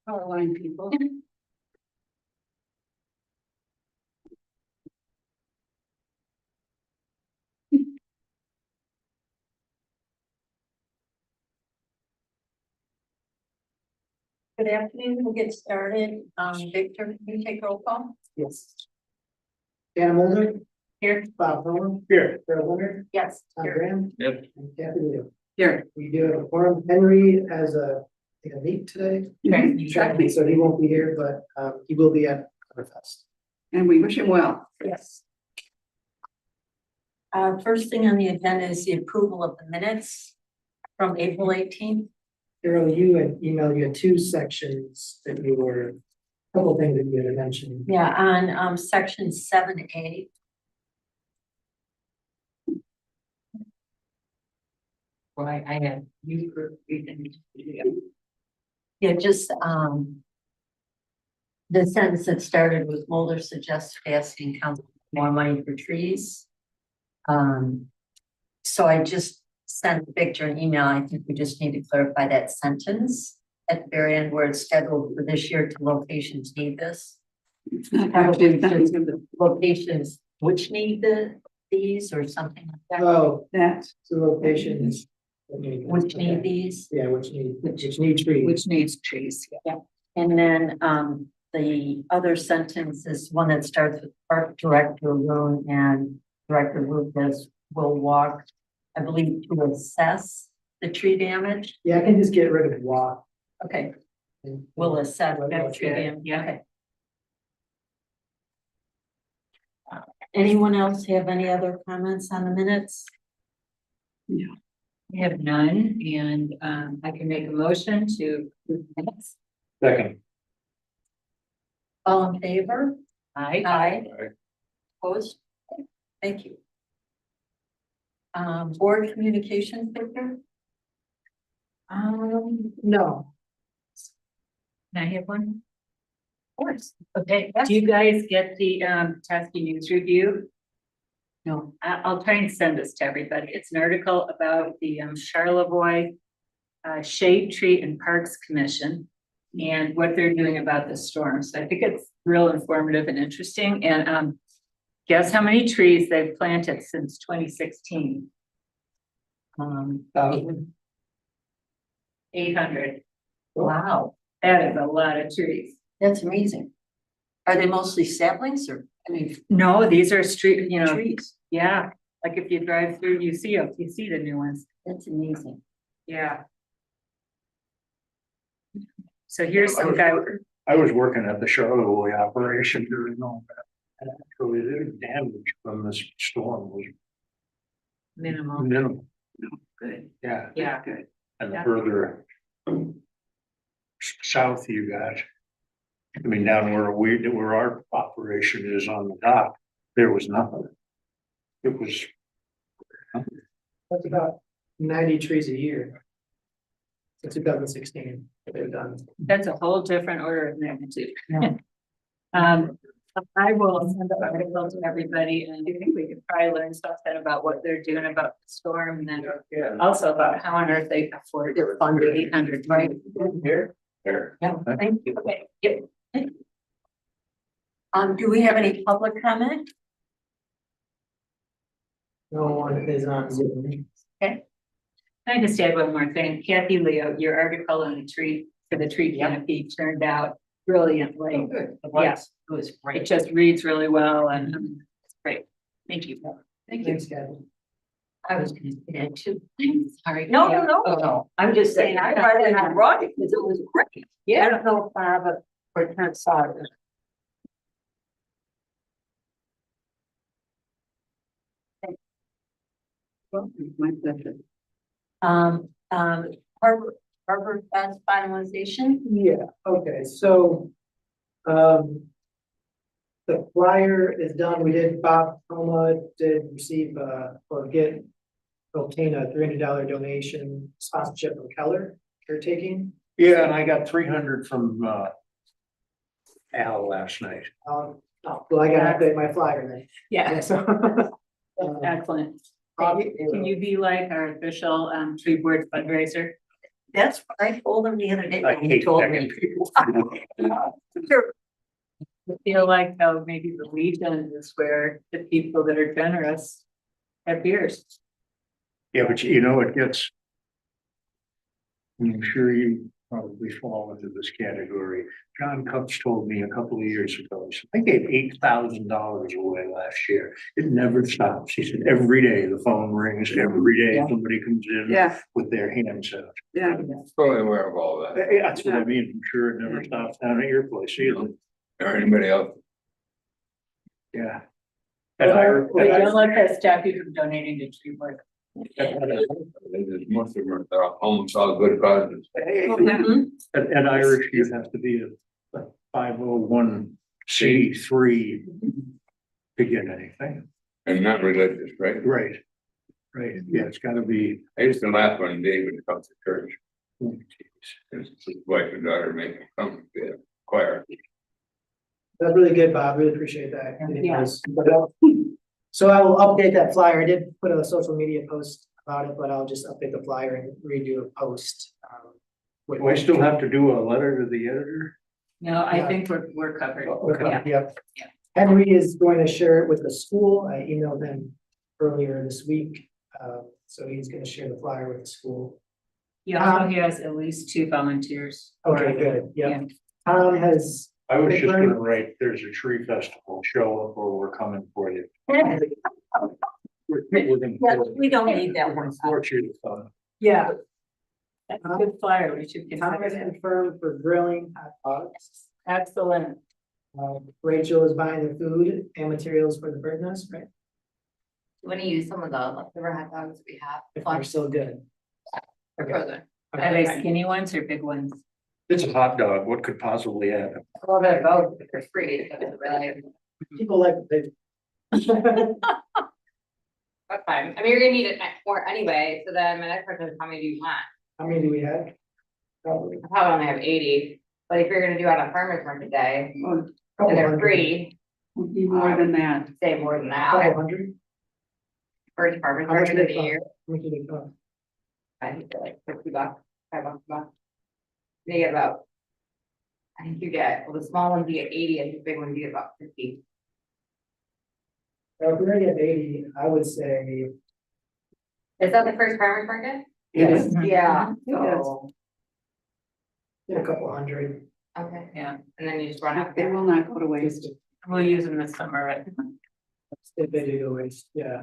Power line people. Good afternoon, we'll get started. Victor, can you take roll call? Yes. Dan Mulder, Here. Bob Rowan, Here. Carol Leonard, Yes. Tom Here. Graham. Yep. And Kathy Leo. Here. We do have a forum. Henry has a meet today, Okay. so he won't be here, but he will be at Fest. And we wish him well. Yes. First thing on the agenda is the approval of the minutes from April 18th. Carol, you had emailed you two sections that you were, a couple things that you had mentioned. Yeah, on section 7A. Why I had you for reading. Yeah, just the sentence that started with Mulder suggests asking council for more money for trees. So I just sent Victor an email. I think we just need to clarify that sentence at the very end where it's scheduled for this year to locations need this. It's not actually something of the- Locations which need these or something like that. Oh, that, so locations. Which need these. Yeah, which need trees. which needs trees. And then the other sentence is one that starts with Park Director Roon and Director Lucas will walk, I believe, to assess the tree damage. Yeah, I can just get rid of walk. Okay, and- we'll assess Right, that that's tree good. damage. Okay. Anyone else have any other comments on the minutes? I have none, and I can make a motion to approve the minutes. Second. All in favor? Aye. Aye. Aye. Opposed? Thank you. Board communications, Victor? No, Can I have one? Of course. Okay, do you guys get the Tasky News Review? No, I'll try and send this to everybody. It's an article about the Charlevoix Shade Tree and Parks Commission and what they're doing about the storm. So I think it's real informative and interesting. And guess how many trees they've planted since 2016? 800. Wow, That is a lot of trees. that's amazing. Are they mostly saplings or, I mean, No, these are street, you know, trees? yeah, like if you drive through, you see them, you see the new ones, That's amazing. yeah. So here's some guy, I was working at the Charlevoix operation during all that. And actually, the damage from this storm was minimal, minimal. good, Yeah. yeah, good. And the Yeah. further south you got, I mean, down where our operation is on the dock, there was nothing. It was, that's about 90 trees a year. Since 2016, they've done. That's a whole different order of magnitude. Yeah. I will send the article to everybody, and I think we could probably learn something about what they're doing about the storm, and then also about how on earth they afford to fund 800, right? here. Yeah, thank you. Okay, yep. Do we have any public comment? No one is on Zoom. I just add one more thing. Kathy Leo, your article on the tree, for the tree canopy turned out brilliantly. Good. Yes, It was it great. just reads really well and it's great. Thank you. Thank you. Thanks, Kathy. I was gonna say that too. Sorry. No. I'm just saying, I read it and I brought it because it was great. Yeah. I don't know if I have a return saw it. My pleasure. Harbor Fest finalization. Yeah, okay, so. The flyer is done. We did, Bob Coma did receive, or get. Obtain a $300 donation sponsorship from Keller caretaking. Yeah, and I got 300 from Al last night. Oh, well, I gotta update my flyer then. Yeah, So. excellent. Can you be like our official tree board fundraiser? That's what I told him the other day. I when He hate told begging me. people. I feel like though maybe the Legion is where the people that are generous have beers. Yeah, but you know, it gets. I'm sure you probably fall into this category. John Cutts told me a couple of years ago, he said, I gave $8,000 away last year. It never stops. He said, every day the phone rings, every day Yeah. somebody comes in Yeah, with their hands out. yeah. Fully aware of all that, That's what I mean. I'm sure it never stops down at your place either. or anybody else. Yeah. And But don't let that stop you from donating to tree work. Most of them are almost all good causes. And Irish, you have to be a 501c3 to get anything. And not religious, right? Right. Right. Yeah, it's gotta be. I used to laugh when David comes to church. His wife and daughter make him come to the choir. That's really good, Bob. Really appreciate that. Yeah. So I will update that flyer. I did put a social media post about it, but I'll just update the flyer and redo a post. With- Do I still have to do a letter to the editor? No, I Yeah. think we're covered. Okay, Yeah. yep. Yeah. Henry is going to share it with the school. I emailed him earlier this week. So he's gonna share the flyer with the school. He also has at least 2 volunteers. Okay, good, Yeah. yeah. Tom has, I was just gonna write, there's a tree festival, show up or we're coming for you. We're gonna- Yeah, we don't need that we're gonna one. force you to come. yeah, That's a good flyer. We should Tom has consider that. confirmed for grilling hot dogs. Excellent. Rachel is buying the food and materials for the bird nest, right? Want to use some of the leftover hot dogs we have? If they're still good. Okay. Frozen. Are they skinny ones or big ones? It's a hot dog, what could possibly happen? A little bit of both, if they're free, but it's really, People like, they, that's fine. I mean, you're gonna need it more anyway, so then my next question is, how many do you want? how many do we have? Probably. I probably only have 80, but if you're gonna do it on a farmer's market day, Well, Couple and they're hundred. free, would be more than that. say more than Couple that, hundred? first farmer's How much market do of they the year, cost? How much do they cost? I think they're like $50, $5 a month. They get about, I think you get, well, the small ones you get 80, and the big ones you get about 50. Well, if we're gonna get 80, I would say, Is that the first farmer's market? yes, Yeah, Yes. so, a couple hundred. okay, Yeah, and then you just run out They there. will not go to waste. Just we'll use them this summer. Right? if they do go waste, yeah.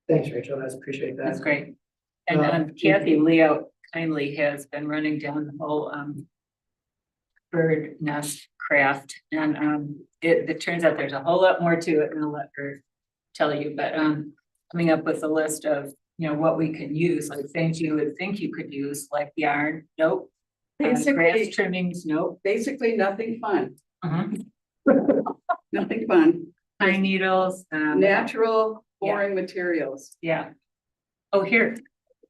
Thanks, Rachel, I appreciate That's that. great. And Um, Kathy Leo kindly has been running down the whole bird nest craft, and it turns out there's a whole lot more to it, and I'll let her tell you, but coming up with a list of, you know, what we can use, like things you would think you could use, like yarn, nope. Grass Basically, trimmings, nope. basically nothing fun, Mhm. nothing fun. Pine needles, Natural, boring materials. yeah. Oh, here,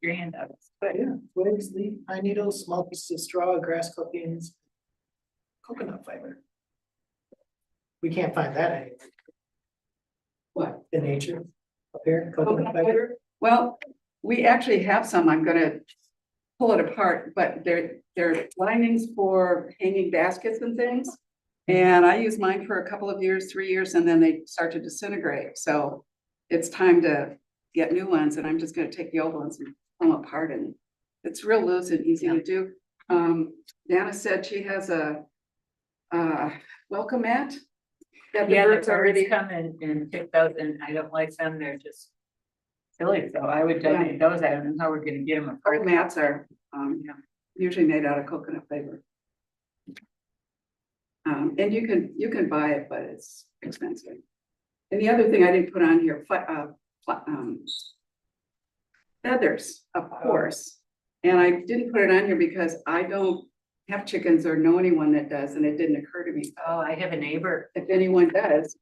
your hand out. But yeah, twigs, leaf, pine needles, small pieces of straw, grass clippings, coconut fiber. We can't find that anywhere What? in nature. Up here, coconut fiber. Well, we actually have some, I'm gonna pull it apart, but they're linings for hanging baskets and things. And I used mine for a couple of years, 3 years, and then they start to disintegrate, so it's time to get new ones, and I'm just gonna take the old ones and pull them apart, and it's real loose and easy to do. Nana said she has a welcome mat. That the Yeah, the birds birds already come and pick those, and I don't like them, they're just silly, so I would donate those. I don't know how we're gonna get them Our apart. mats are, usually made out of coconut fiber. And you can buy it, but it's expensive. And the other thing I didn't put on here, feathers, of course. And I didn't put it on here because I don't have chickens or know anyone that does, and it didn't occur to me. Oh, I have a neighbor, If anyone does.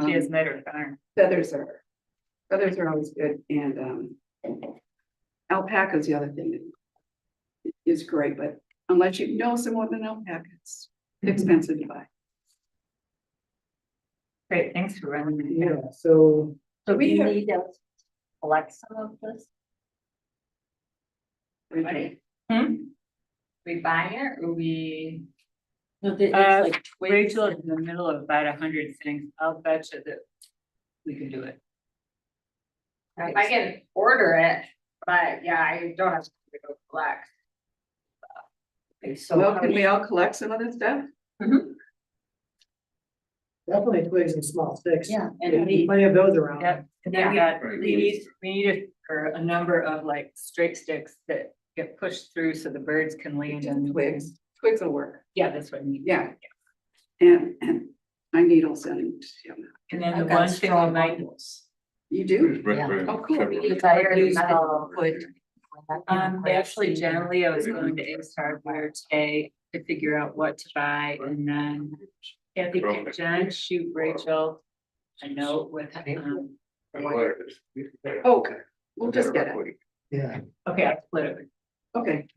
she has um, met her farm. Feathers are always good, and alpaca is the other thing that is great, but unless you know someone with an alpaca, it's expensive to buy. Great, thanks for running it. Yeah, so So do We you have- need to collect some of this? Okay. We buying it or we? No, it's like twigs Rachel is and- in the middle of about 100 things. I'll bet you that we can do it. If I can order it, but yeah, I don't have to go collect. Okay, so Well, how can do we you- all collect some of this stuff? Definitely twigs and small sticks. Yeah, and There's we- plenty of those around. Yep, and then we Yeah. got, we need a number of like straight sticks that get pushed through so the birds can land on the Twigs, twigs will work, Yeah, that's what I need. yeah. And my needles and, yeah. And then the I've got one thing we straw might, bundles. You do? Yeah. Oh, cool. If I ever use metal, put. actually generally I was going to Ace Hardware today to figure out what to buy and then Kathy, can John shoot Rachel a note with, Oh, we'll just get it, Yeah. okay, I'll split it. okay.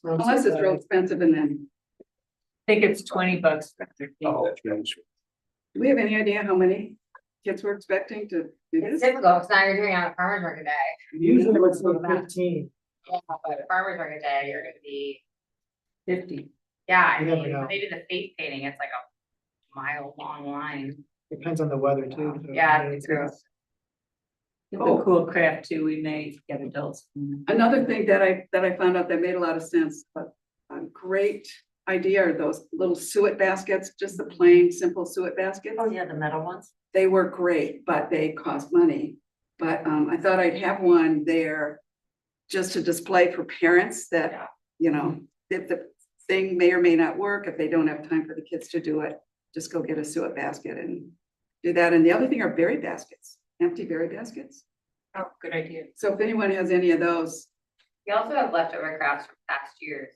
Unless it's real expensive and then, I think it's $20 for 13. Oh, do we have any idea how many kids we're expecting to do It's this? difficult, because now you're doing it on a farmer's market day. Usually it's like 15. Yeah, but farmer's market day, you're gonna be, 50. yeah, I You never mean, know. when they do the face painting, it's like a mile long line. Depends on the weather too. so- Yeah, it's true. It's Oh. a cool craft too, we may get adults. Another thing that I found out that made a lot of sense, but a great idea are those little suet baskets, just the plain, simple suet baskets. Oh, yeah, the metal ones. They were great, but they cost money. But I thought I'd have one there just to display for parents that, you know, if the thing may or may not work, if they don't have time for the kids to do it, just go get a suet basket and do that. And the other thing are berry baskets, empty berry baskets. Oh, good idea. So if anyone has any of those, You also have leftover crafts from past years.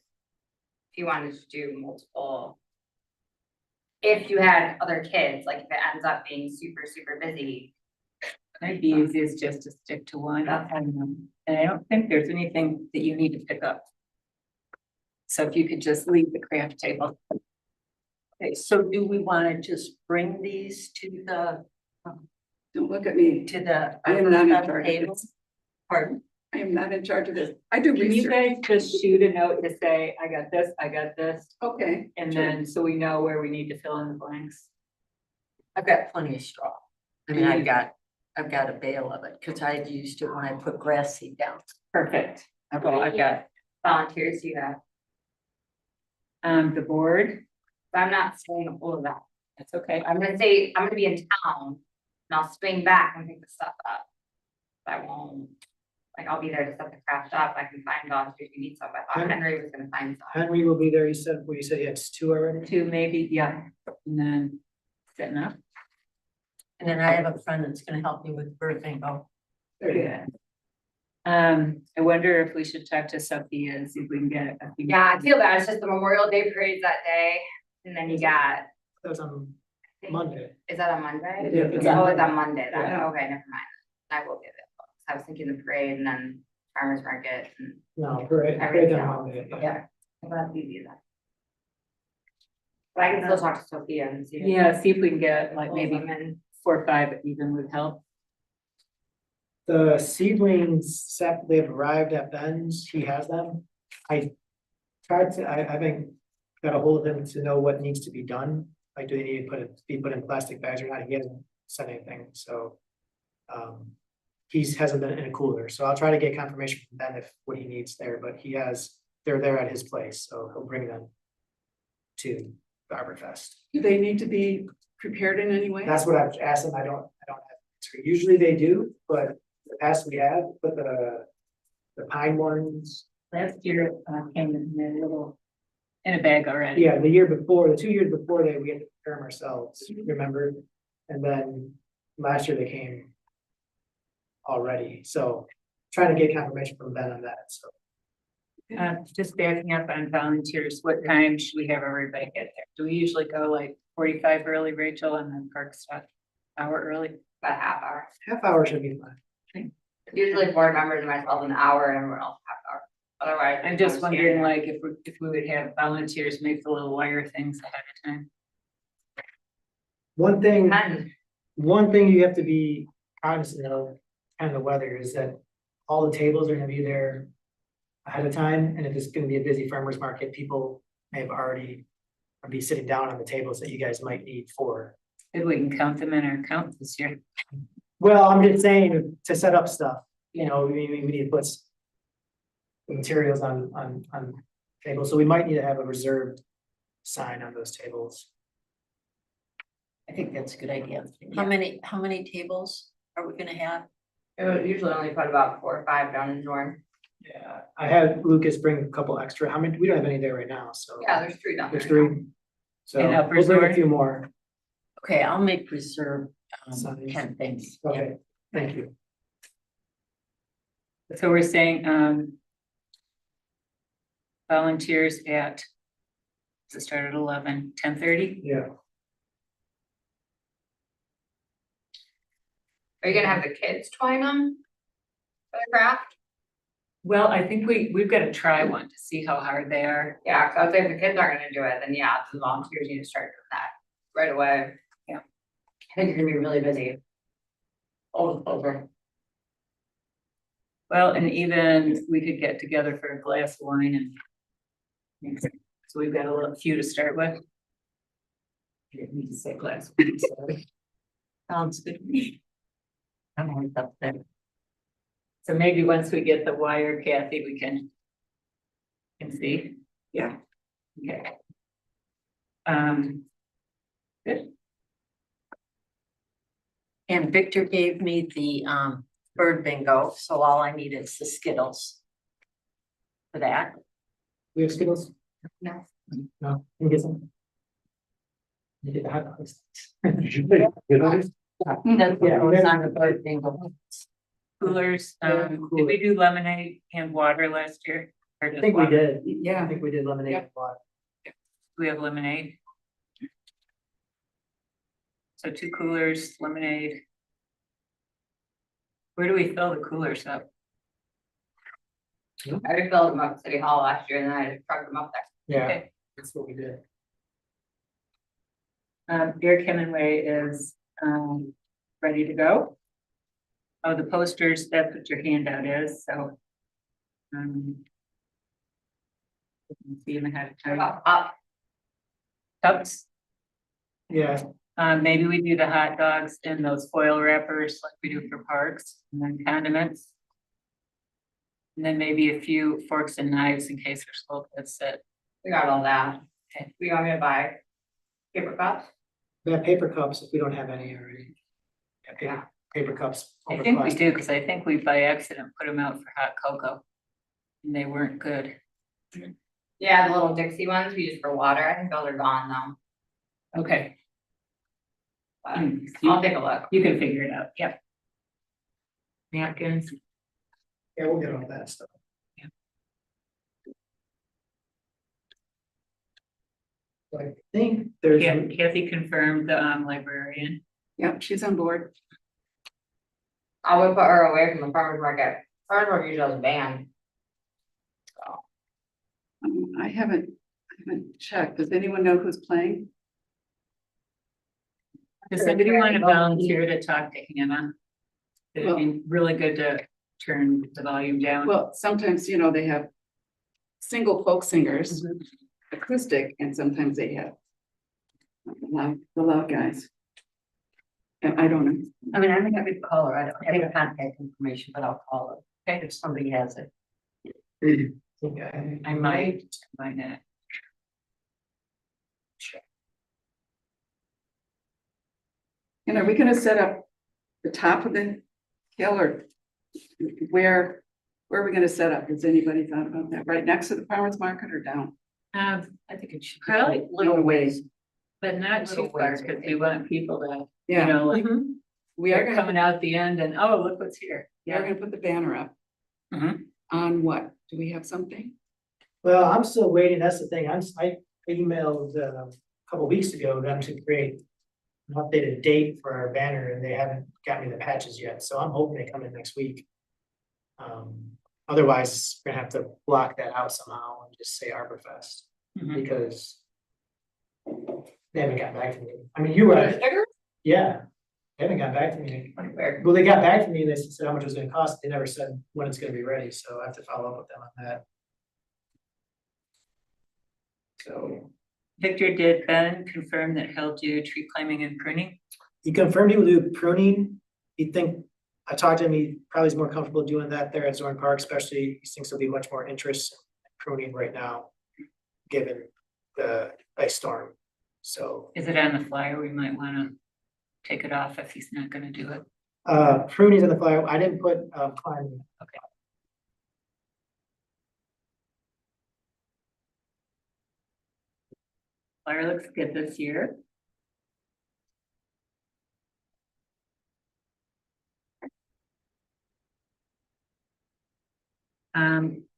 If you wanted to do multiple. If you had other kids, like if it ends up being super, super busy, Might be easiest just to stick to one. And I don't think there's anything that you need to pick up. So if you could just leave the craft table. Okay, so do we want to just bring these to the, don't look at me. to the? I am not in Arbor charge of table? this. Pardon? I am not in charge of this. I do Can you research. guys just shoot a note to say, I got this, Okay, and Sure. then so we know where we need to fill in the blanks. I've got plenty of straw. I mean, I've got a bale of it, because I used it when I put grass seed down. Perfect. Well, I've got, volunteers do that. the board, But I'm not staying all of that. that's okay. I'm gonna say, I'm gonna be in town and I'll swing back and pick the stuff up. But I won't, like, I'll be there to set the craft up. I can find volunteers who need stuff. I thought Henry was gonna find some. Henry will be there, you said, well, you said he had 2 already? Two, maybe, yeah, and then setting up. And then I have a friend that's gonna help me with bird bingo. There you go. Yeah. I wonder if we should talk to Sophia and see if we can get a few. Yeah, I feel bad. It's just the Memorial Day parade's that day. And then you got, That was on Monday. is that on Monday? Yeah, it's Oh, on it's on Monday. Then. Yeah. Okay, never mind. I will get it. I was thinking the parade and then farmer's market and. No, parade Everything on else. Monday. yeah. Yeah. I'm glad you do that. But I can still talk to Sophia and see. if- Yeah, see if we can get like maybe And 4 or 5 even would help. The seedlings, they've arrived at Ben's, he has them. I tried to, I haven't got a hold of him to know what needs to be done. Like, do they need to be put in plastic bags or not? He hasn't said anything, so. He hasn't been in a cooler, so I'll try to get confirmation from Ben if what he needs there, but they're there at his place, so he'll bring them to the Arbor Fest. do they need to be prepared in any way? That's what I've asked them, I don't have. an answer. Usually they do, but in the past we have, but the pine ones, Last year came in a little, in a bag already. yeah, the 2 years before that, we had to prepare them ourselves, remember? And then last year they came already, so trying to get confirmation from Ben on that, so. Just backing up on volunteers, what time should we have everybody get there? Do we usually go like 45 early, Rachel, and then park stuff hour early? about a half hour. Half hour should be fine. Usually board members and myself an hour and everyone else half hour. Otherwise. I'm just wondering like if we would have volunteers make the little wire things ahead of time. One thing And you have to be cognizant of, kind of the weather, is that all the tables are gonna be there ahead of time, and if it's gonna be a busy farmer's market, people may have already or be sitting down on the tables that you guys might need for. Maybe we can count them in our count this year. Well, I'm just saying to set up stuff, you know, we need to put materials on tables, so we might need to have a reserved sign on those tables. I think that's a good idea. How many tables are we gonna have? It would usually only put about 4 or 5 down in Zorn. Yeah, I had Lucas bring a couple extra, how many, we don't have any there right now, so. Yeah, there's 3 down there. There's 3. So And upper we'll bring a Zorn? few more. Okay, I'll make reserve, Signs. 10 things. Okay, thank you. So we're saying, volunteers at, to start at 11, 10:30? Yeah. Are you gonna have the kids twine them? For the craft? Well, I think we've got to try one to see how hard they are. Yeah, cause I was saying if the kids aren't gonna do it, then yeah, the volunteers need to start doing that right away. Yeah. I think you're gonna be really busy. Over. Well, and even we could get together for a glass of wine and. So we've got a few to start with. I didn't need to say glass, of wine, sorry. Sounds good to me. I'm always up there. So maybe once we get the wire, Kathy, we can see. Yeah. Okay. Good. And Victor gave me the bird bingo, so all I need is the Skittles. For that. We have Skittles? No. No, can you get some? You did the hot dogs. That's what Yeah. goes on the bird bingo. Coolers, Yeah, did cooler. we do lemonade and water last year? Or I just think we water? did. I Yeah, think we did lemonade and water. We have lemonade. So 2 coolers, lemonade. Where do we fill the coolers up? I already filled them up at City Hall last year and then I just trucked them up there. Yeah, Okay. that's what we did. Eric Hemingway is, ready to go. Oh, the posters, that's what your handout is, so. you can see them ahead of time. Up. Cups, Yeah, maybe we do the hot dogs in those foil wrappers like we do for parks, and then condiments. And then maybe a few forks and knives in case there's little kids that, We got all that. Okay. We want me to buy paper cups? we have paper cups if we don't have any already. Yeah, paper cups. I over think we plastic. do, because I think we by accident put them out for hot cocoa. And they weren't good. Yeah, the little Dixie ones we use for water. I think those are gone though. Okay. But You I'll take a look. you can figure it out, yep. Napkins, Yeah, we'll get all that stuff. Yeah. So I think there's. Kathy confirmed the librarian. yeah, she's on board. I would put her away from the farmer's market. Farmer's market usually has a band. I haven't checked. Does anyone know who's playing? Does somebody want to volunteer to talk to Hannah? It'd be really good to turn the volume down. Well, sometimes, you know, they have single folk singers, acoustic, and sometimes they have the loud guys. And I don't know. I mean, I'm happy to call her. I don't have her contact information, but I'll call her. Okay, if somebody has it. Okay. I might not. And are we gonna set up the top of the hill or where are we gonna set up? Has anybody thought about that? Right next to the farmer's market or down? I think it should probably, Little ways. but not too far, because we want people to, you Yeah, know, like, we are they're gonna, coming out the end and, oh, look what's here. we are gonna put the banner up. Mhm. On what? Do we have something? Well, I'm still waiting, that's the thing, I emailed a couple weeks ago them to create an updated date for our banner, and they haven't got me the patches yet, so I'm hoping they come in next week. Otherwise, we're gonna have to block that out somehow and just say Arborfest, Mhm. because they haven't got back to me. I mean, you were, Stickers? yeah, they haven't got back to me. Weird. Well, they got back to me and they said how much it was gonna cost. They never said when it's gonna be ready, so I have to follow up with them on that. So Victor, did Ben confirm that he'll do tree climbing and pruning? he confirmed he will do pruning. I talked to him, he probably is more comfortable doing that there at Zorn Park, especially he thinks there'll be much more interest in pruning right now, given the ice storm. So, Is it on the flyer? We might wanna take it off if he's not gonna do it. pruning's in the flyer. I didn't put, climbing. Flyer looks good this year.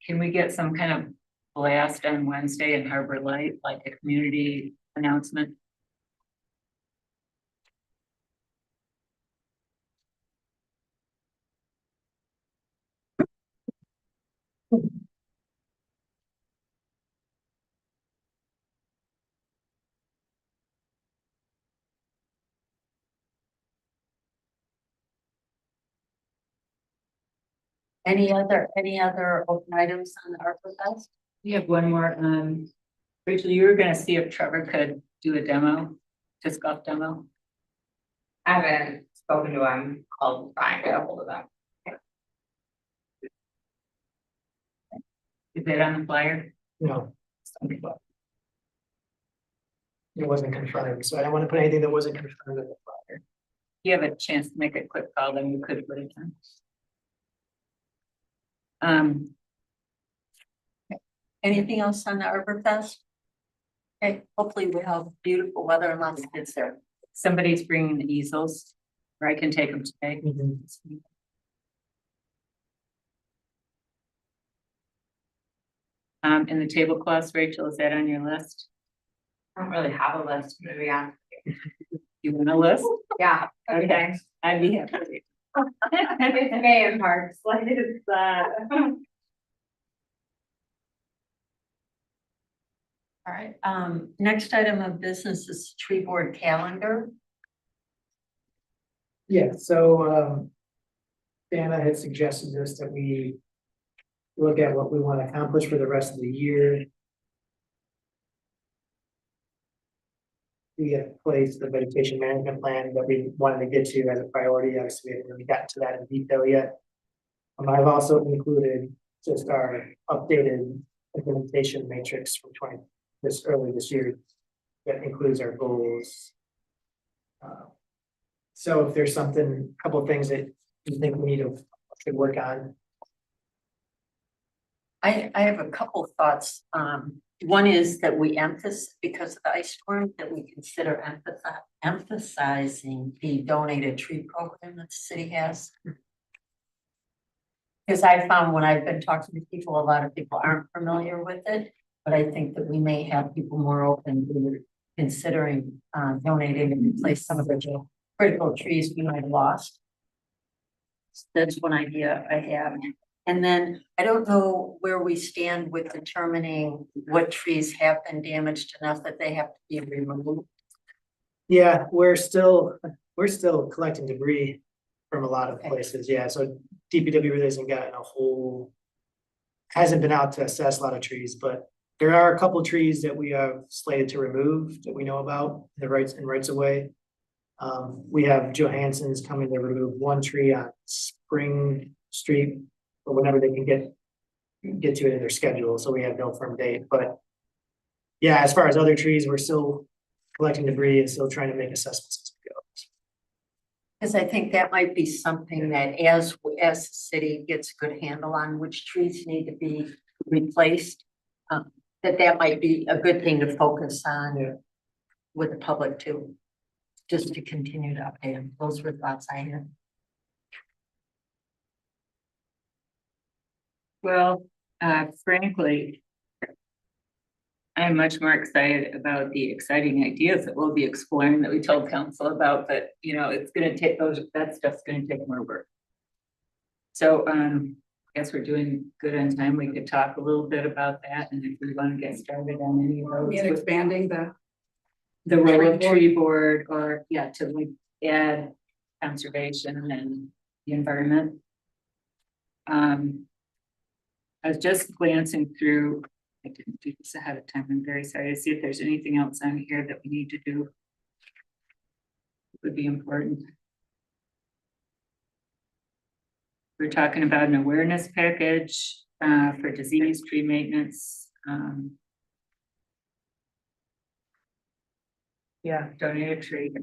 Can we get some kind of blast on Wednesday in Harbor Light, like a community announcement? Any other open items on the ARPA Fest? We have one more, Rachel, you were gonna see if Trevor could do a demo, disc golf demo. I haven't spoken to him, I'll try and get a hold of them. Is it on the flyer? No. It wasn't confirmed, so I don't want to put anything that wasn't confirmed in the flyer. You have a chance to make a quick call, then you could put it on. Anything else on the Arbor Fest? Okay, hopefully we have beautiful weather and lots of kids there. Somebody's bringing the easels, or I can take them today. And the tablecloths, Rachel, is that on your list? I don't really have a list, to be honest. You want a list? Yeah, okay. I'd be happy. It's May and March, like it's, All right, next item of business is tree board calendar. Yeah, so, Dana had suggested this, that we look at what we want to accomplish for the rest of the year. We have placed the vegetation management plan that we wanted to get to as a priority. Obviously, we haven't really gotten to that in detail yet. I've also included just our updated implementation matrix from early this year. That includes our goals. So if there's something, a couple of things that you think we should work on. I have a couple of thoughts. One is that we emphasize, because of the ice storm, that we consider emphasizing the donated tree program that the city has. Because I found when I've been talking to people, a lot of people aren't familiar with it, but I think that we may have people more open to considering donating and replace some of the critical trees we might have lost. That's one idea I have. And then I don't know where we stand with determining what trees have been damaged enough that they have to be removed. Yeah, we're still collecting debris from a lot of places. Yeah, so DPW really hasn't gotten hasn't been out to assess a lot of trees, but there are a couple trees that we have slated to remove that we know about the rights of way. We have Johansson's coming to remove one tree on Spring Street, or whenever they can get to it in their schedule, so we have no firm date, but yeah, as far as other trees, we're still collecting debris and still trying to make assessments as we go. Because I think that might be something that as the city gets a good handle on which trees need to be replaced, that might be a good thing to focus on with the public too, just to continue to update them. Those were thoughts I had. Well, frankly, I'm much more excited about the exciting ideas that we'll be exploring that we told council about, but it's gonna take that stuff's gonna take more work. So, I guess we're doing good on time. We could talk a little bit about that, and if we want to get started on any of those. And expanding The role of tree board, or to like add conservation and the environment. I was just glancing through I didn't do this ahead of time. I'm very sorry to see if there's anything else on here that we need to do. Would be important. We're talking about an awareness package for disease tree maintenance. Yeah, donate a tree.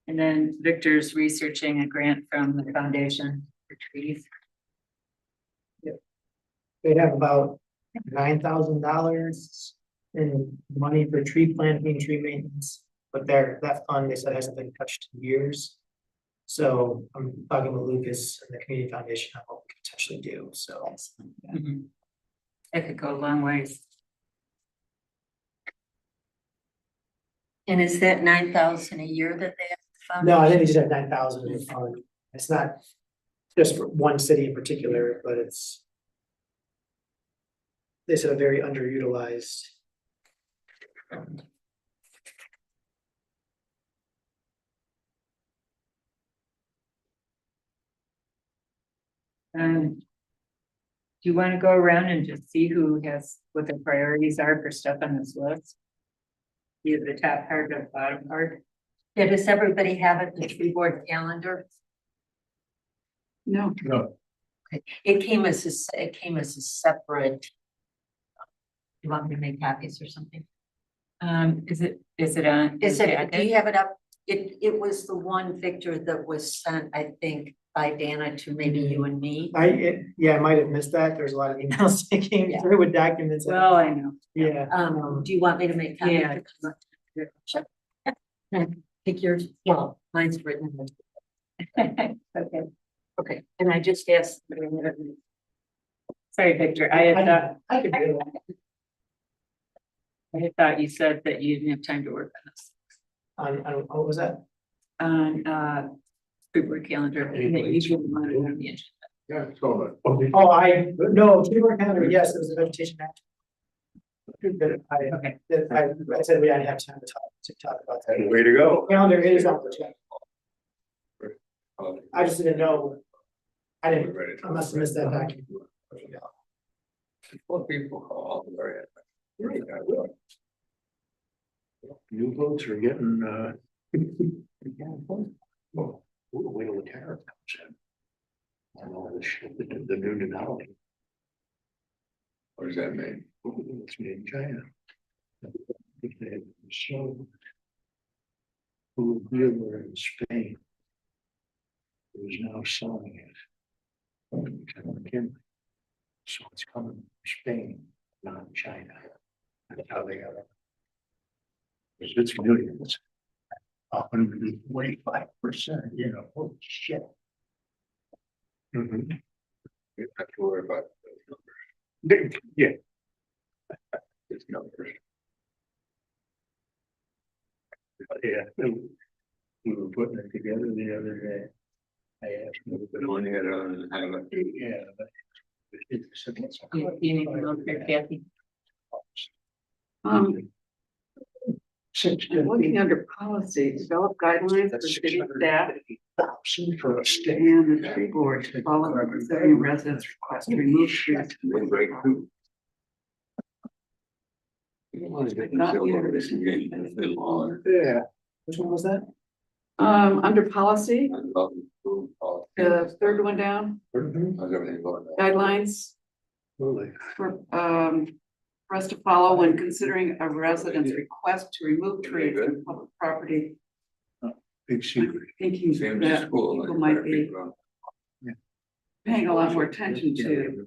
And then Victor's researching a grant from the foundation for trees. They have about $9,000 in money for tree planting, tree maintenance, but that fund, they said, hasn't been touched in years. So I'm talking with Lucas and the community foundation on what we could potentially do, so. Mhm. That could go a long ways. And is that 9,000 a year that they have? No, I think they just have 9,000 in the fund. It's not just for one city in particular, but it's. They said a very underutilized. Do you want to go around and just see who has, what the priorities are for stuff on this list? Either the top part or the bottom part? Yeah, does everybody have it, the tree board calendar? No, No, It came as a separate. You want me to make copies or something? Is it on? Is the it, do packet? you have it up? It was the one, Victor, that was sent, I think, by Dana to maybe you and me. I might have missed that. There's a lot of emails that came Yeah. through with documents. Well, I know. Yeah. Do you want me to make copies? Yeah. Sure. Take yours, well, mine's written. Okay. Okay, and I just asked. Sorry, Victor, I had thought, I could do it. I had thought you said that you didn't have time to work on this. What was that? On, tree board calendar, and that you didn't want it on the agenda. Yeah, it's all right. Oh, no, tree board calendar, yes, it was a vegetation act. That Okay. I said we didn't have time to talk about that. way to go. Calendar is on the check. I just didn't know. I must have missed that document. Well, people call, very. New votes are getting, well, wait till the tariff comes in. And all this shit, the new development. What does that mean? It's made in China. So. Who were in Spain. Who is now selling it. So it's coming from Spain, not China. That's how they got it. It's millions. 145%, you know, holy shit. Mhm. You have to worry about those numbers. Yeah, It's numbers. yeah. We were putting it together the other day. I asked them. But when you had it on, have it. Yeah, but. It's. You need to look there, Kathy. I'm looking under policy, develop guidelines for city staff $650,000 for a state. and the tree board to follow representing residents request to remove trees. They break through. You want to get Not civil yet. litigation, it's been long. Yeah. Which one was that? Under policy, I love the food policy. the third one down, How's everything going? guidelines Really. for us to follow when considering a resident's request to remove trees from public property. Big secret. Thinking Same as that school. people might be paying a lot more attention to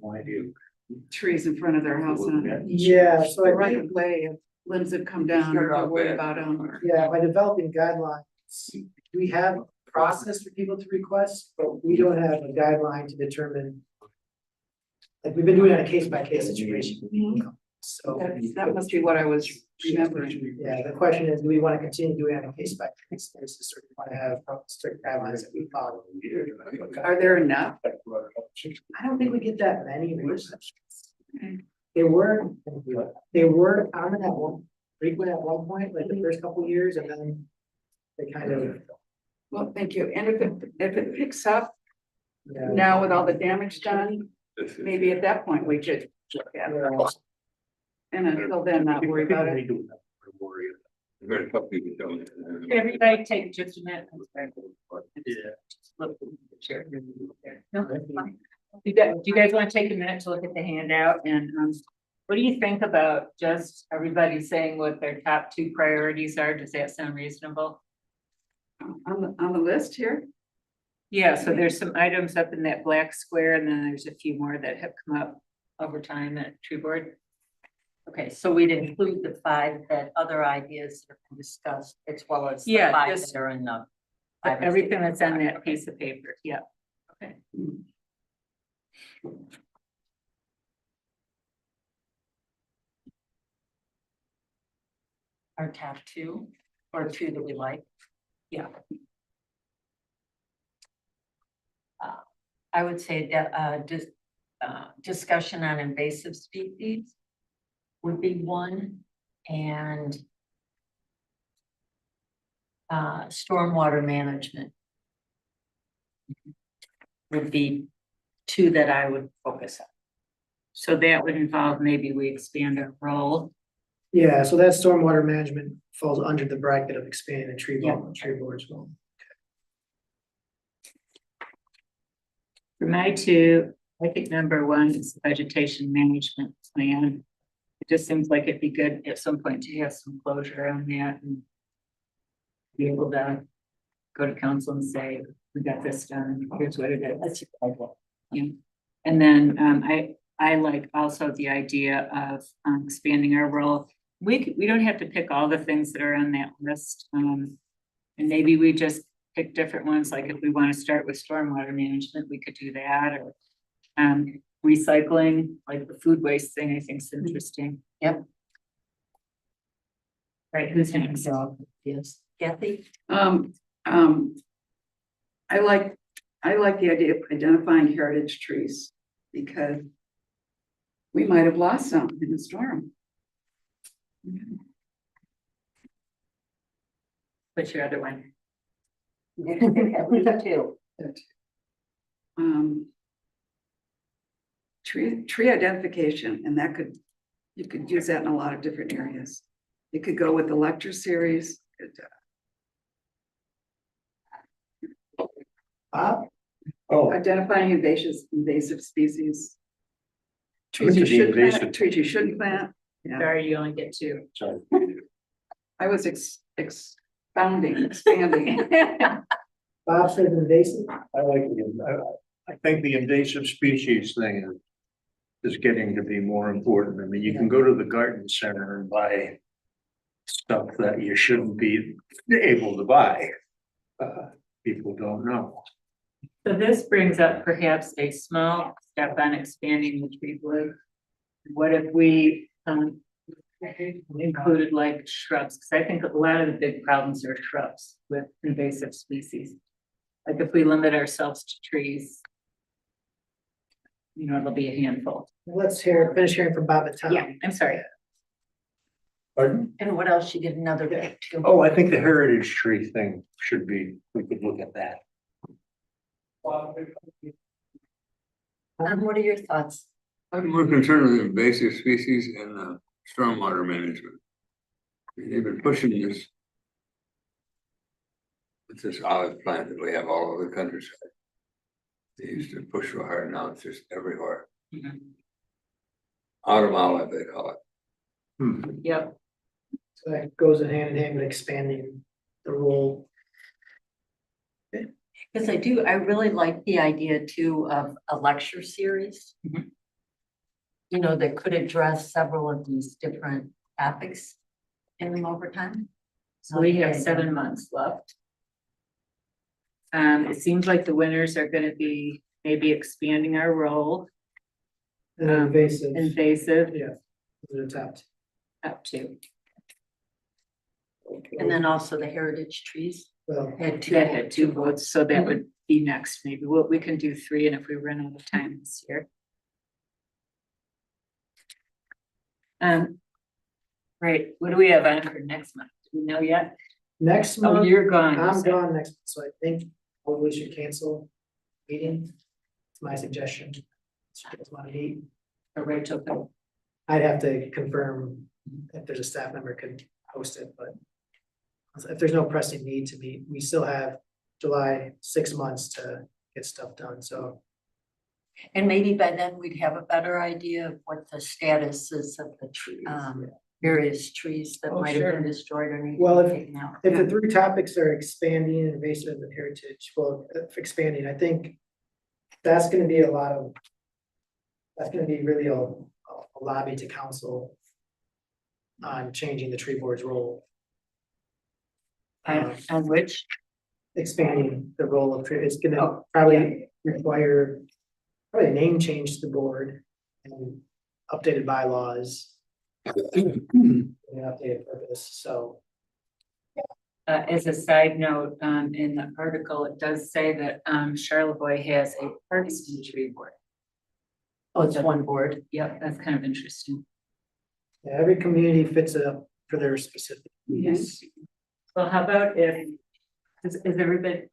trees in front of their house and Yeah, so the I right think, of way of limbs that come down or they're worried about them. yeah, by developing guidelines, we have a process for people to request, but we don't have a guideline to determine. Like, we've been doing it on a case by case situation. So. That must be what I was remembering. Yeah, the question is, do we want to continue doing it on a case by case basis, or do we want to have strict guidelines that we follow? Are there enough? I don't think we get that many. Okay. They were common at frequent at one point, like the first couple of years, and then they kind of. Well, thank you. And if it picks up Yeah. now with all the damage done, This is- maybe at that point we could look at it. And until then, not worry about it. Worry. I'm gonna talk to you. Tony. Everybody take just a minute. Yeah. Look, share. No, that's fine. Do you guys want to take a minute to look at the handout and, what do you think about just everybody saying what their top two priorities are? Does that sound reasonable? On the list here, Yeah, so there's some items up in that black square and then there's a few more that have come up over time at tree board. Okay, so we'd include the 5 that other ideas have been discussed as well as the Yeah, 5 just- that are in the. Everything that's on that piece of paper, yeah. Okay. Our top 2 or 2 that we like. Yeah. I would say that discussion on invasive species would be 1, and stormwater management would be 2 that I would focus on. So that would involve maybe we expand our role. Yeah, so that stormwater management falls under the bracket of expanding the tree Yeah. board as well. For my 2, I think number 1 is the vegetation management plan. It just seems like it'd be good at some point to have some closure on that and be able to go to council and say, we got this done, here's what it is. That's a good idea. Yeah. And then I like also the idea of expanding our role. We don't have to pick all the things that are on that list. And maybe we just pick different ones, like if we want to start with stormwater management, we could do that, or recycling, like the food waste thing, I think is interesting. Yep. Right, who's next? Yes, Kathy? I like the idea of identifying heritage trees because we might have lost some in the storm. What's your other one? Me too. Tree identification, and you could use that in a lot of different areas. It could go with the lecture series. Oh, Identifying invasive species. Look Trees you at the should plant, invasive- trees you shouldn't plant. Yeah, Sorry, you only get 2. sorry. I was expanding. Bob says invasive. I think the invasive species thing is getting to be more important. I mean, you can go to the garden center and buy stuff that you shouldn't be able to buy. People don't know. So this brings up perhaps a small step on expanding the tree board. What if we included like shrubs? Because I think a lot of the big problems are shrubs with invasive species. Like if we limit ourselves to trees, you know, it'll be a handful. Let's finish hearing from Bob and Tom. Yeah, I'm sorry. Pardon? And what else? You did another pick too. Oh, I think the heritage tree thing should be, we could look at that. What are your thoughts? I'm more concerned with invasive species and stormwater management. They've been pushing this. It's this olive plant that we have all over the countryside. They used to push so hard, now it's just everywhere. Mhm. Autumn olive, they call it. Yep. So that goes in hand with expanding the role. Because I really like the idea too of a lecture series. Mhm. You know, that could address several of these different topics in them over time. So we have 7 months left. It seems like the winners are gonna be maybe expanding our role, And invasive. invasive Yeah. The top. up to. And then also the heritage trees. Well, Had That had 2 votes, so that would be next, maybe. What we can do 3, and if we run out of time this year. Right, what do we have on for next month? Do we know yet? next Oh, month, you're gone. you I'm said. gone next, so I think probably should cancel meeting. It's my suggestion. So you guys wanna meet? Or Rachel, could- I'd have to confirm if there's a staff member could host it, but if there's no pressing need to meet, we still have July, 6 months to get stuff done, so. And maybe by then we'd have a better idea of what the status is of the tree, various trees that Oh, might have sure. been destroyed or need Well, to be taken out. If the three topics are expanding, invasive and heritage, well, expanding, I think that's gonna be a lot of, that's gonna be really a lobby to council on changing the tree board's role. on which, Expanding the role of tree, it's gonna Oh, probably require probably a name change to the board and updated bylaws. An updated purpose, so. as a side note, in the article, it does say that, Charlevoix has a parks and tree board. Oh, it's one board. Yep, that's kind of interesting. Yeah, every community fits up for their specific. Yes. Well, how about if, is everybody?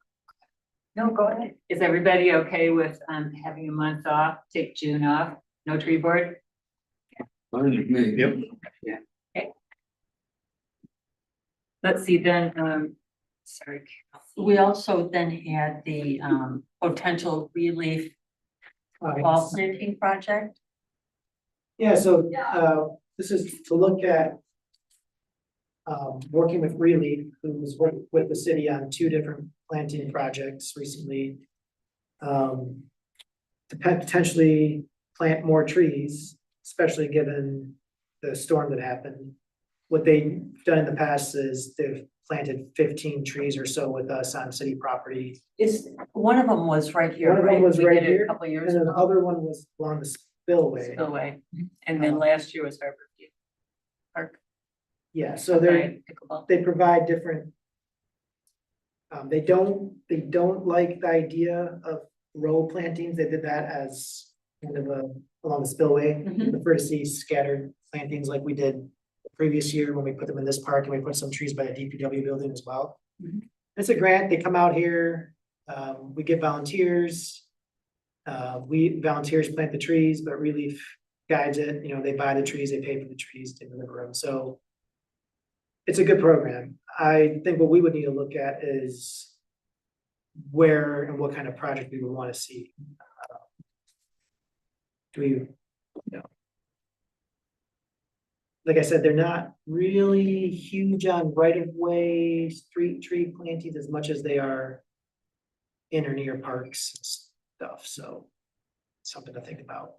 No, go ahead. Is everybody okay with, having a month off, take June off, no tree board? Fine with me. Yep. Let's see then, sorry. We also then had the potential relief wall planting project. Yeah, so, this is to look at working with Relief, who's worked with the city on 2 different planting projects recently. To potentially plant more trees, especially given the storm that happened. What they've done in the past is they've planted 15 trees or so with us on city property. Is, one of them was right here, One of them right? was We right did it here, A couple And years then the ago. other one was along the spillway. Spillway, and then last year was Harborview. Park. Yeah, so they're, Right, pickleball. they provide different. They don't like the idea of row plantings, they did that as kind of a, along the spillway. Mhm. Prefer to see scattered plantings like we did the previous year when we put them in this park and we put some trees by the DPW building as well. Mhm. It's a grant, they come out here, we get volunteers. We volunteers plant the trees, but Relief guides it, you know, they buy the trees, they pay for the trees, they deliver them, so. It's a good program. I think what we would need to look at is where and what kind of project we would want to see. Do we, you know. Like I said, they're not really huge on right of way, street tree plantings as much as they are in or near parks and stuff, so something to think about.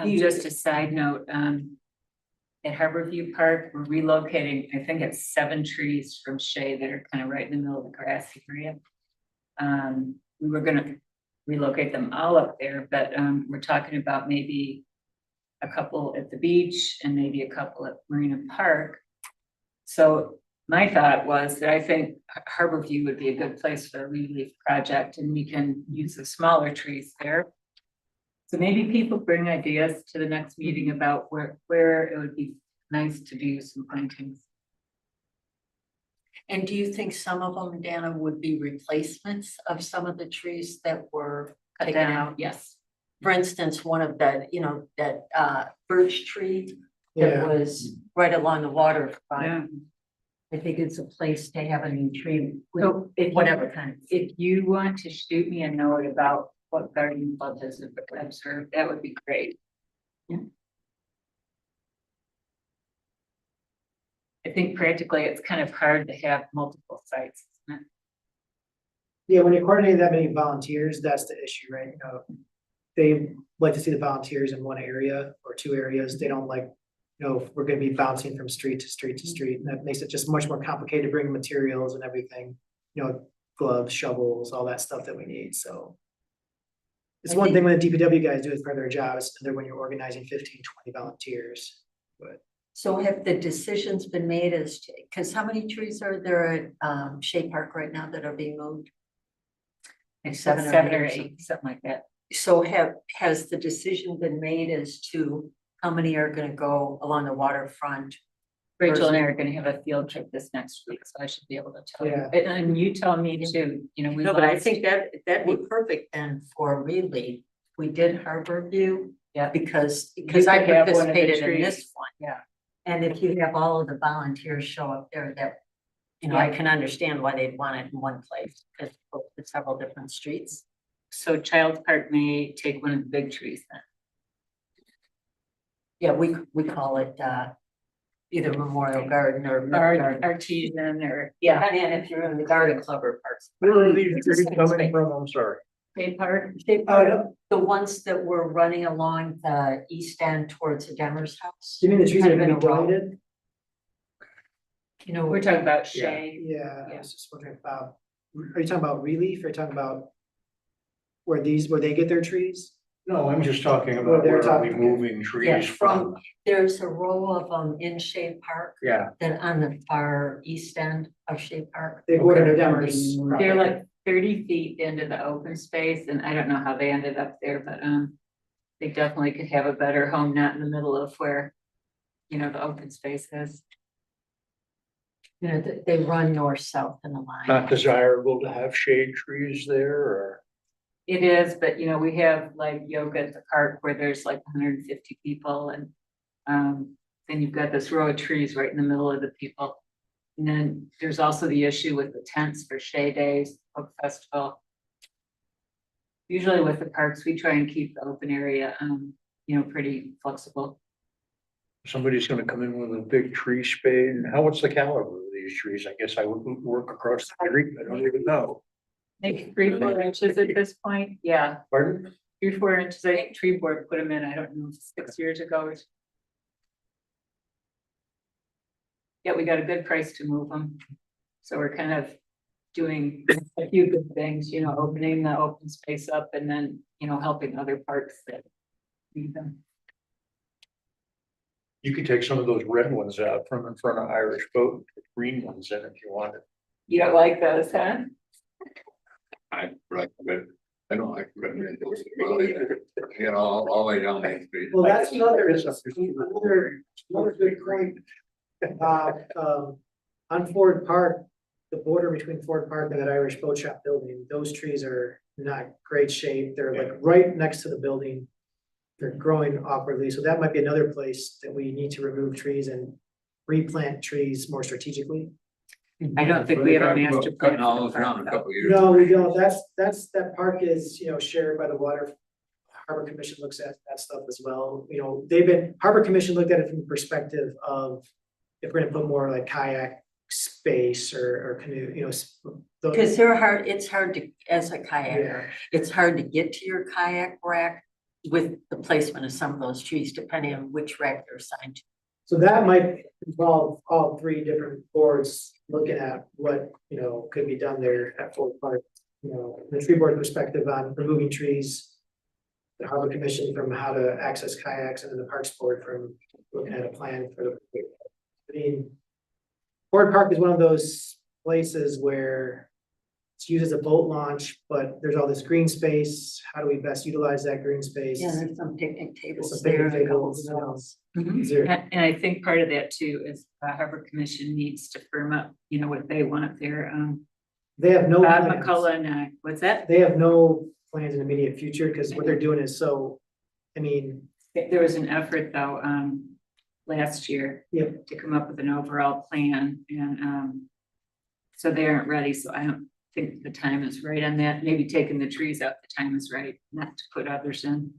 Just a side note, at Harborview Park, we're relocating, I think it's 7 trees from Shea that are kind of right in the middle of the grassy area. We were gonna relocate them all up there, but, we're talking about maybe a couple at the beach and maybe a couple at Marina Park. So my thought was that I think Harborview would be a good place for a relief project, and we can use the smaller trees there. So maybe people bring ideas to the next meeting about where it would be nice to do some plantings. And do you think some of them, Dana, would be replacements of some of the trees that were Cut taken down, out? yes. For instance, one of the, you know, that birch tree that Yeah, was right along the waterfront. Yeah. I think it's a place to have a new tree, with So if whatever kind. If you want to shoot me a note about what garden club has observed, that would be great. Yeah. I think practically it's kind of hard to have multiple sites, isn't it? yeah, when you're coordinating that many volunteers, that's the issue, right? You know, they like to see the volunteers in one area or 2 areas. They don't like, you know, if we're gonna be bouncing from street to street to street. And that makes it just much more complicated to bring materials and everything, you know, gloves, shovels, all that stuff that we need, so. It's I one think- thing when the DPW guys do as part of their job, it's another when you're organizing 15, 20 volunteers, but. So have the decisions been made as to, because how many trees are there at Shea Park right now that are being moved? Like 7 or 7 8 or or 8, something like that. So has the decision been made as to how many are gonna go along the waterfront? Rachel and I are gonna have a field trip this next week, so I should be able to tell you. Yeah. And you tell me too, you know, we. No, but I lost- think that'd be perfect then for relief, we did Harbor View. Yeah. Because You I could have one of the participated in this trees. one. Yeah. And if you have all of the volunteers show up there, that, you know, I can understand why they'd want it in one place, because it's several different streets. So Child Park may take one of the big trees then. Yeah, we call it, either Memorial Garden or. Or artesian or, yeah, Depending on if you're in the garden club or parks. Where are these trees coming from? I'm sorry. Bay Park. The ones that were running along the east end towards the Demers house. You mean the trees that Kind are of in being a row. planted? You know, We're talking about shade. Yeah, I Yeah. was just wondering about, are you talking about relief? Or are you talking about where they get their trees? No, I'm just talking Well, about they're where are we talking- moving Yeah, trees from? there's a row of them in Shade Park, Yeah, then on the far east end of Shade Park. They border Okay. their Demers. They're property. like 30 feet into the open space and I don't know how they ended up there, but they definitely could have a better home, not in the middle of where, you know, the open space is. You know, they run north-south in the line. not desirable to have shade trees there or? It is, but you know, we have like yoga at the park where there's like 150 people and then you've got this row of trees right in the middle of the people. And then there's also the issue with the tents for Shea Days, Book Festival. Usually with the parks, we try and keep the open area, you know, pretty flexible. Somebody's gonna come in with a big tree spade, and what's the caliber of these trees? I guess I would work across the street, I don't even know. Maybe 3-4 inches at this point, yeah, Pardon? 3-4 inches, I think tree board put them in, I don't know, 6 years ago. Yeah, we got a good price to move them. So we're kind of doing a few good things, you know, opening the open space up and then, you know, helping other parks that need them. You could take some of those red ones out from in front of Irish Boat, and put green ones in if you wanted. You don't like those, huh? I recommend, I don't like recommend those, well, either, you know, all the way down Main Street. Well, that's another good point. On Ford Park, the border between Ford Park and that Irish Boat Shop building, those trees are not great shape. They're like right next to the building. They're growing awkwardly, so that might be another place that we need to remove trees and replant trees more strategically. I don't think we have a master plan. Cutting all those down in a couple of years. No, we don't. That park is, you know, shared by the water. Harbor Commission looks at that stuff as well. You know, Harbor Commission looked at it from the perspective of if we're gonna put more like kayak space or canoe, you know. Because it's hard to, as a kayaker, Yeah, it's hard to get to your kayak rack with the placement of some of those trees, depending on which rack they're assigned to. so that might involve all three different boards looking at what, you know, could be done there at Ford Park. You know, the tree board perspective on removing trees. The Harbor Commission from how to access kayaks, and then the Parks Board from looking at a plan for the. I mean, Ford Park is one of those places where it's used as a boat launch, but there's all this green space. How do we best utilize that green space? Yeah, there's some picnic tables some there. picnic and a couple tables, of walls. Is there- And I think part of that too is the Harbor Commission needs to firm up, you know, what they want there. They have no Bob plans. McCullough, what's that? They have no plans in the immediate future, because what they're doing is so, I mean, There was an effort though, last year. Yep. To come up with an overall plan and, so they aren't ready, so I don't think the time is right on that. Maybe taking the trees out, the time is right, not to put others in.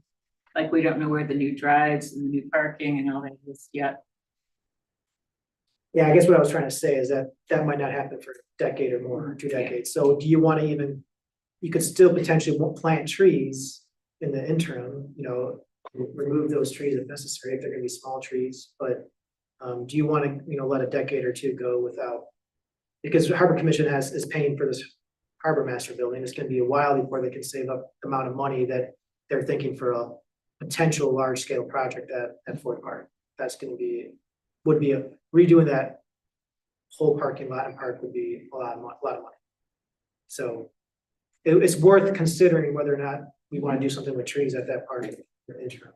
Like, we don't know where the new drives and the new parking and all that is yet. yeah, I guess what I was trying to say is that that might not happen for a decade or more, 2 decades. So do you want to even, you could still potentially plant trees in the interim, you know, remove those trees if necessary, if they're gonna be small trees, but do you want to, you know, let a decade or two go without? Because the Harbor Commission is paying for this harbor master building. It's gonna be a while before they can save up the amount of money that they're thinking for a potential large scale project at Fort Park. That's gonna be, would be redoing that whole parking lot and park would be a lot of money. So it's worth considering whether or not we want to do something with trees at that park in the interim.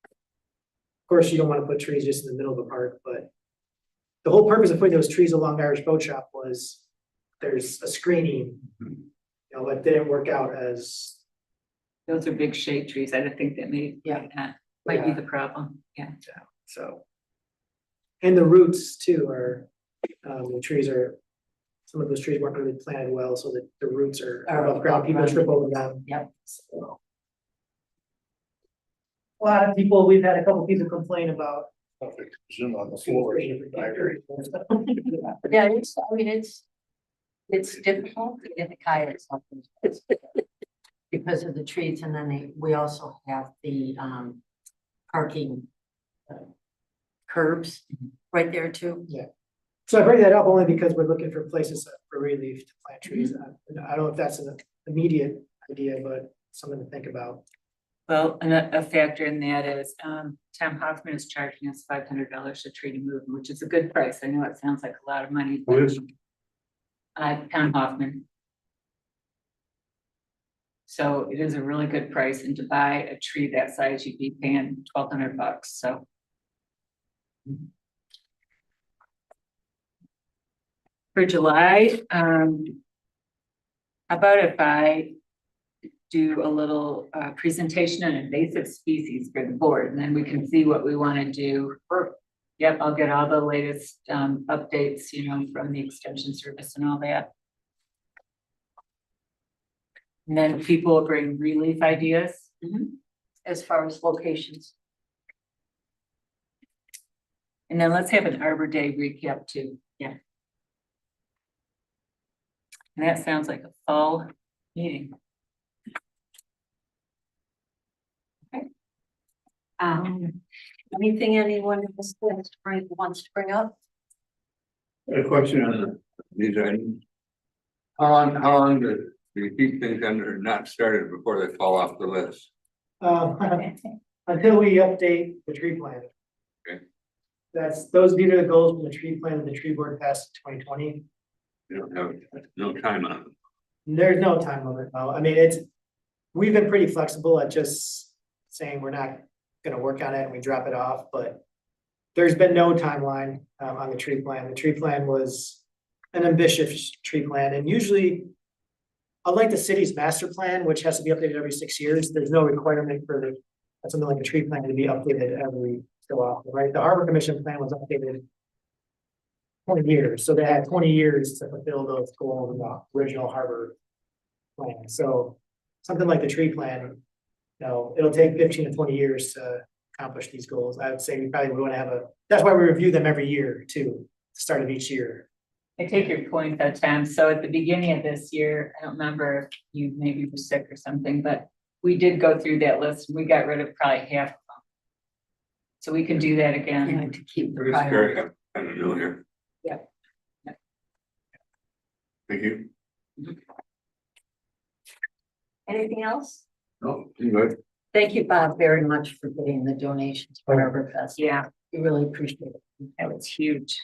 Of course, you don't want to put trees just in the middle of the park, but the whole purpose of putting those trees along Irish Boat Shop was there's a screening, you know, that didn't work out as Those are big shade trees. I don't think that might be the problem. Yeah. So. And the roots too are, the trees are, some of those trees weren't really planted well, so that the roots are above ground, people trip over them. Yep. So. A lot of people, we've had a couple people complain about. Zoom on the floor. I agree. Yeah, it's difficult to get the kayaks up. Because of the trees, and then we also have the, parking. Curbs right there too. So I bring that up only because we're looking for places for relief to plant trees. I don't know if that's an immediate idea, but something to think about. Well, and a factor in that is, Tom Hoffman is charging us $500 a tree to move, which is a good price. I know it sounds like a lot of money. Who is? Tom Hoffman. So it is a really good price, and to buy a tree that size, you'd be paying $1,200, so. For July, how about if I do a little presentation on invasive species for the board, and then we can see what we want to do. Yep, I'll get all the latest updates, from the extension service and all that. And then people will bring relief ideas. As far as locations. And then let's have an Arbor Day recap too. Yeah. And that sounds like a fall meeting. Anything anyone wants to bring up? A question on these items. How long do you keep things under not started before they fall off the list? Until we update the tree plan. Okay. Those are the goals from the tree plan that the tree board passed in 2020. You don't have no time on them. There's no time limit, no. I mean, we've been pretty flexible at just saying we're not gonna work on it and we drop it off, but there's been no timeline on the tree plan. The tree plan was an ambitious tree plan, and usually, unlike the city's master plan, which has to be updated every 6 years, there's no requirement for something like a tree plan to be updated every so often, right? The Harbor Commission plan was updated 20 years, so they had 20 years to fulfill those goals in the original harbor plan. So something like the tree plan, it'll take 15 to 20 years to accomplish these goals. I would say we probably want to have that's why we review them every year too, start of each year. I take your point though, Tom. So at the beginning of this year, I don't remember if you maybe were sick or something, but we did go through that list and we got rid of probably half of them. So we can do that again. To keep the I'm just priority. curious, I'm kind of new here. Yeah. Thank you. Anything else? No, you good? Thank you, Bob, very much for getting the donations for Arbor Fest. Yeah, We really appreciate it. that was huge.